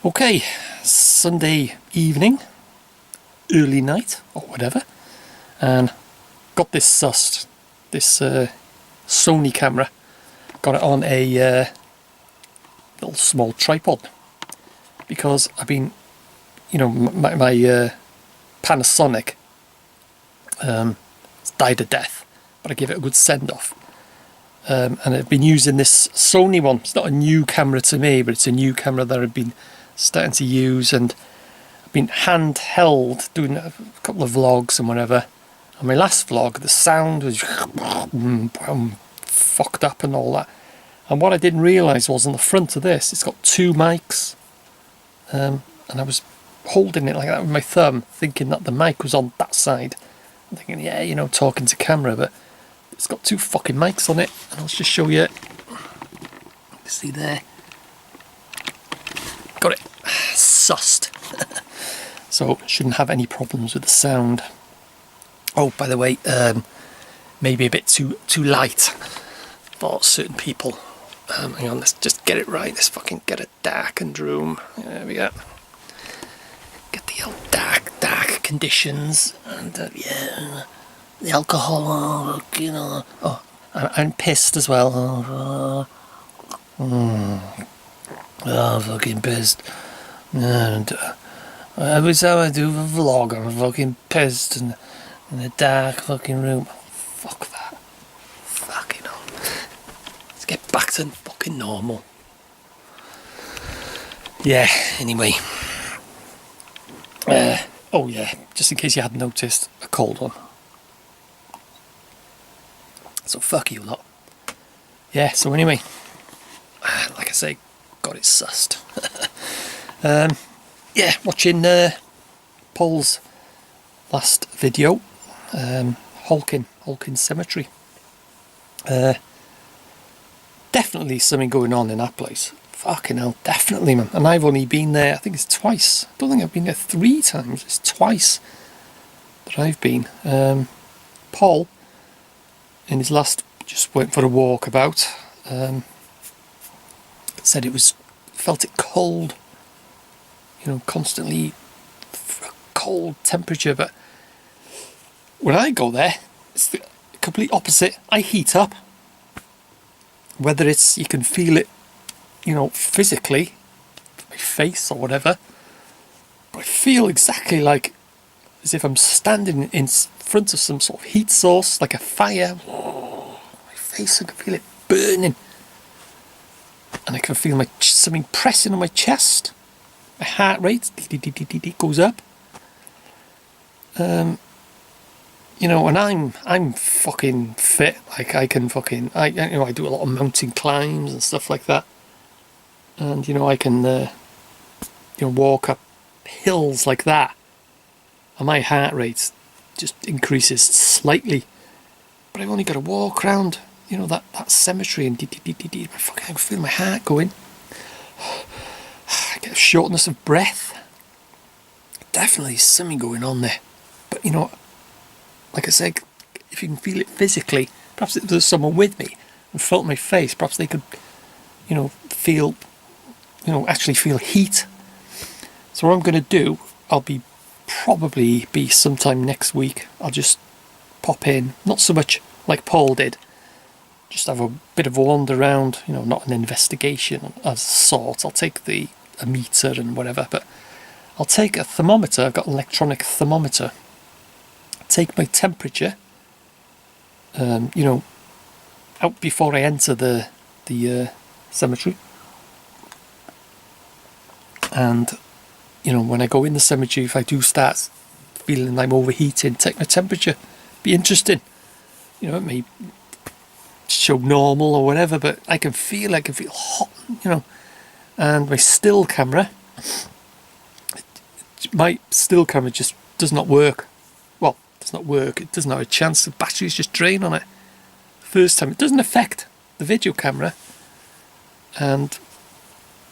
Okay, Sunday evening, early night or whatever, and got this sussed, this Sony camera. Got it on a little small tripod because I've been, my Panasonic it's died a death, but I give it a good send off. And I've been using this Sony one. It's not a new camera to me, but it's a new camera that I've been starting to use, and I've been handheld doing a couple of vlogs and whatever. On my last vlog, the sound was fucked up and all that. And what I didn't realise was on the front of this, it's got two mics. And I was holding it like that with my thumb, thinking that the mic was on that side. I'm thinking, yeah, talking to camera, but it's got two fucking mics on it. And I'll just show you. See there? Got it sussed. So shouldn't have any problems with the sound. Oh, by the way, maybe a bit too light for certain people. Hang on, let's just get it right. Let's fucking get a darkened room. There we go. Get the old dark conditions, and the alcohol. Oh, I'm pissed as well. Oh, fucking pissed. And every time I do a vlog, I'm fucking pissed in a dark fucking room. Fuck that. Fucking hell. Let's get back to fucking normal. Yeah, anyway. Oh yeah, just in case you hadn't noticed, a cold one. So fuck you lot. Yeah, so anyway, like I say, got it sussed. Yeah, watching Paul's last video, Halkyn Cemetery. Definitely something going on in that place. Fucking hell, definitely, man. And I've only been there, I think it's twice. I don't think I've been there 3 times. It's twice that I've been. Paul, in his last, just went for a walk about. Said felt it cold. Constantly cold temperature. But when I go there, it's the complete opposite. I heat up. Whether it's, you can feel it, physically, my face or whatever, but I feel exactly like as if I'm standing in front of some sort of heat source, like a fire. Oh, my face, I can feel it burning, and I can feel something pressing on my chest. My heart rate goes up. And I'm fucking fit. Like I can fucking I do a lot of mountain climbs and stuff like that. And I can walk up hills like that, and my heart rate just increases slightly. But I've only got to walk around, that cemetery, and I can feel my heart going. I get a shortness of breath. Definitely something going on there. But like I said, if you can feel it physically, perhaps if there's someone with me and felt my face, perhaps they could, feel. Actually feel heat. So what I'm going to do, I'll probably be sometime next week. I'll just pop in, not so much like Paul did, just have a bit of a wander around, not an investigation as sort. I'll take a meter and whatever, but I'll take a thermometer. I've got an electronic thermometer. Take my temperature, out before I enter the cemetery. And when I go in the cemetery, if I do start feeling I'm overheating, take my temperature. Be interesting. It may show normal or whatever, but I can feel hot. And my still camera just does not work. Well, it does not work. It doesn't have a chance. The batteries just drain on it. First time, it doesn't affect the video camera. And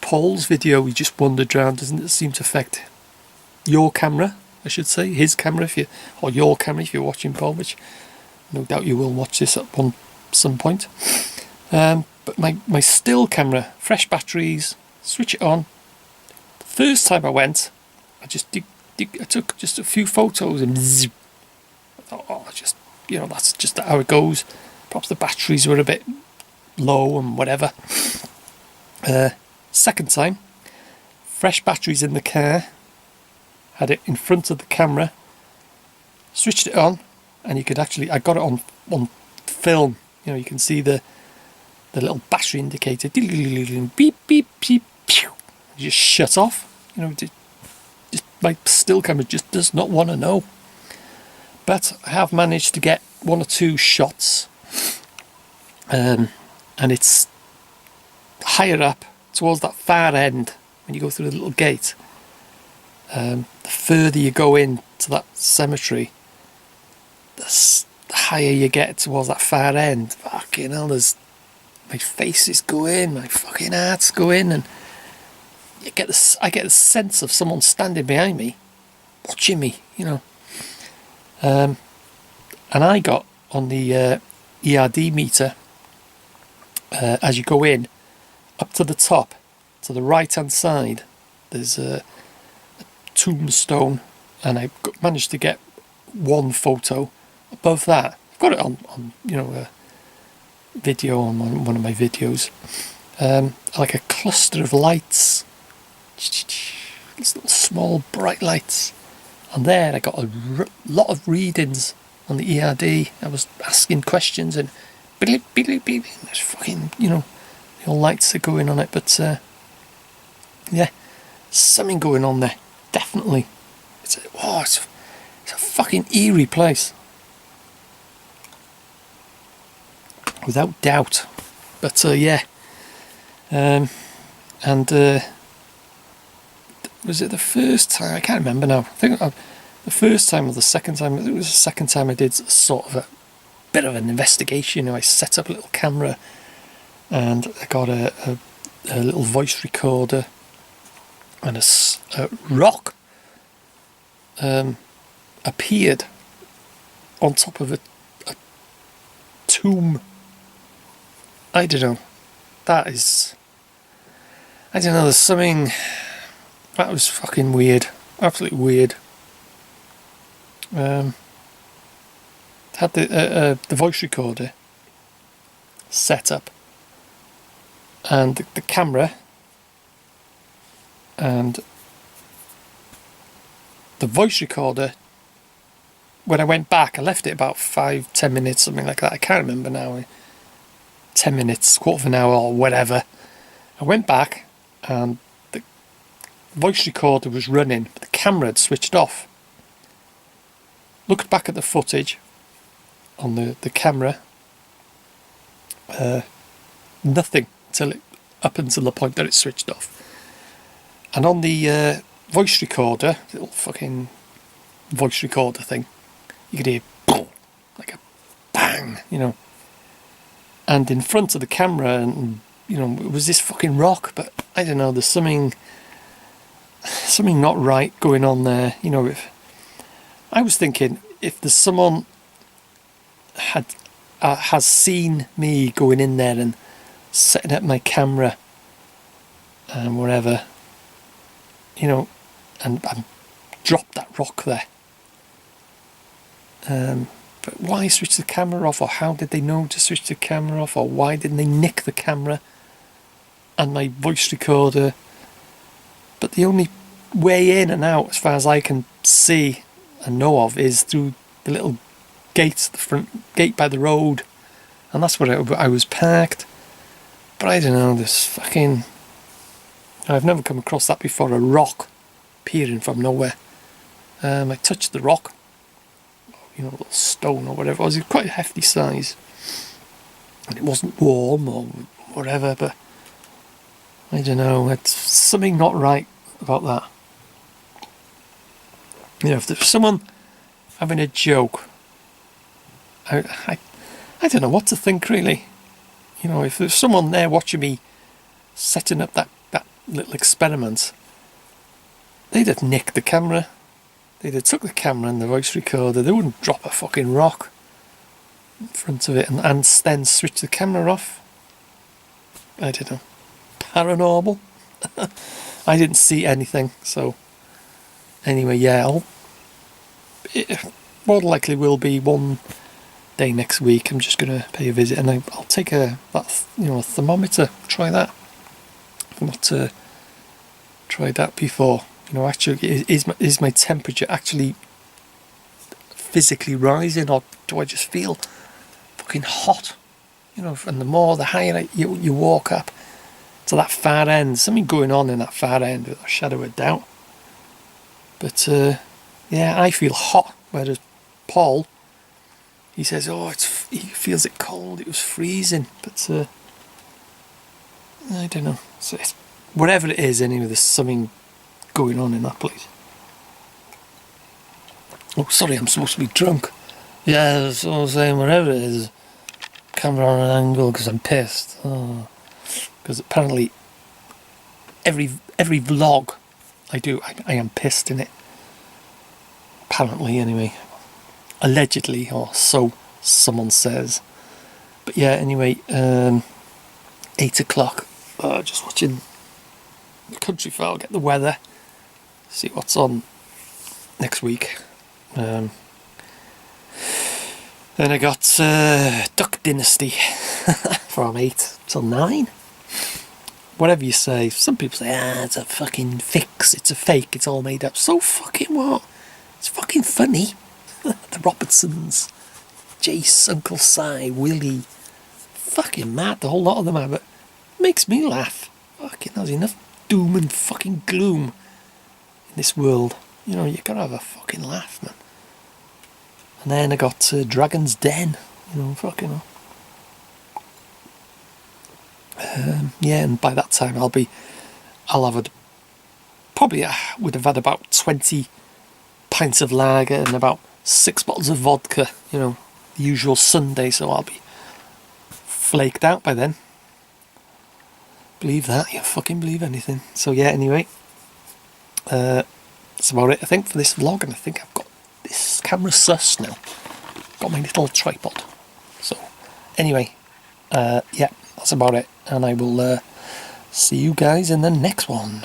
Paul's video, he just wandered around, doesn't seem to affect your camera, I should say, his camera, your camera if you're watching Paul, which no doubt you will watch this at some point. But my still camera, fresh batteries, switch it on, First time I went, I took just a few photos and zzz, I thought, oh, just, that's just how it goes. Perhaps the batteries were a bit low and whatever. Second time, fresh batteries in the car, had it in front of the camera, switched it on, and you could actually, I got it on film. You can see the little battery indicator, beep beep beep, pew, just shut off. Just my still camera just does not want to know. But I have managed to get 1 or 2 shots, and it's higher up towards that far end when you go through the little gate. The further you go into that cemetery, the higher you get towards that far end. Fucking hell, my face is going, my fucking heart's going, and I get the sense of someone standing behind me, watching me, And I got on the ERD meter, as you go in, up to the top, to the right hand side, there's a tombstone, and I managed to get 1 photo. Above that, I've got it on a video on one of my videos, like a cluster of lights, these little small bright lights, and there I got a lot of readings on the ERD. I was asking questions and beep beep beep, there's fucking the all lights are going on it, but yeah, something going on there, definitely. It's a fucking eerie place, without doubt. But yeah, and was it the first time? I can't remember now. I think the first time or the second time. It was the second time I did sort of a bit of an investigation. I set up a little camera, and I got a little voice recorder, and a rock appeared on top of a tomb. I don't know. There's something that was fucking weird, absolutely weird. Had the voice recorder set up, and the camera, and the voice recorder. When I went back, I left it about 5-10 minutes, something like that. I can't remember now. 10 minutes, quarter of an hour, or whatever. I went back, and the voice recorder was running, but the camera had switched off. Looked back at the footage on the camera. Nothing up until the point that it switched off. And on the voice recorder, little fucking voice recorder thing, you could hear boom, like a bang, and in front of the camera, and it was this fucking rock. But I don't know, there's something not right going on there. If I was thinking, if there's someone has seen me going in there and setting up my camera and whatever, and dropped that rock there. But why switch the camera off, or how did they know to switch the camera off, or why didn't they nick the camera and my voice recorder? But the only way in and out, as far as I can see and know of, is through the little gate, the front gate by the road, and that's where I was parked. But I don't know, this fucking... I've never come across that before, a rock appearing from nowhere. I touched the rock, a little stone or whatever it was. It was quite a hefty size, and it wasn't warm or whatever, but I don't know, it's something not right about that. If there's someone having a joke, I don't know what to think, really. If there's someone there watching me setting up that little experiment, they'd have nicked the camera. They'd have took the camera and the voice recorder. They wouldn't drop a fucking rock in front of it and then switch the camera off. I don't know. Paranormal? I didn't see anything. So anyway, yeah, it more than likely will be one day next week. I'm just gonna pay a visit, and I'll take a thermometer. Try that. I've not tried that before. Actually, is my temperature actually physically rising, or do I just feel fucking hot? And the higher you walk up to that far end, something going on in that far end, without a shadow of doubt. But yeah, I feel hot, whereas Paul, he says, he feels it cold. It was freezing, but I don't know. So whatever it is, anyway, there's something going on in that place. Oh, sorry, I'm supposed to be drunk. Yeah, that's what I'm saying. Whatever it is, camera on an angle because I'm pissed. Because apparently every vlog I do, I am pissed in it. Apparently, anyway. Allegedly, or so someone says. But yeah, anyway, 8 o'clock. Just watching the country file, get the weather, see what's on next week. Then I got Duck Dynasty from 8 till 9. Whatever you say. Some people say, it's a fucking fix, it's a fake, it's all made up. So fucking what? It's fucking funny. The Robertsons, Jace, Uncle Si, Willie. Fucking mad, the whole lot of them are, but it makes me laugh. Fucking, there's enough doom and fucking gloom in this world. You gotta have a fucking laugh, man. And then I got Dragon's Den. Fucking hell. Yeah, and by that time probably would have had about 20 pints of lager and about 6 bottles of vodka, the usual Sunday, so I'll be flaked out by then. Believe that, you fucking believe anything. So yeah, anyway, that's about it, I think, for this vlog, and I think I've got this camera sus now. Got my little tripod. So anyway, yeah, that's about it, and I will see you guys in the next one.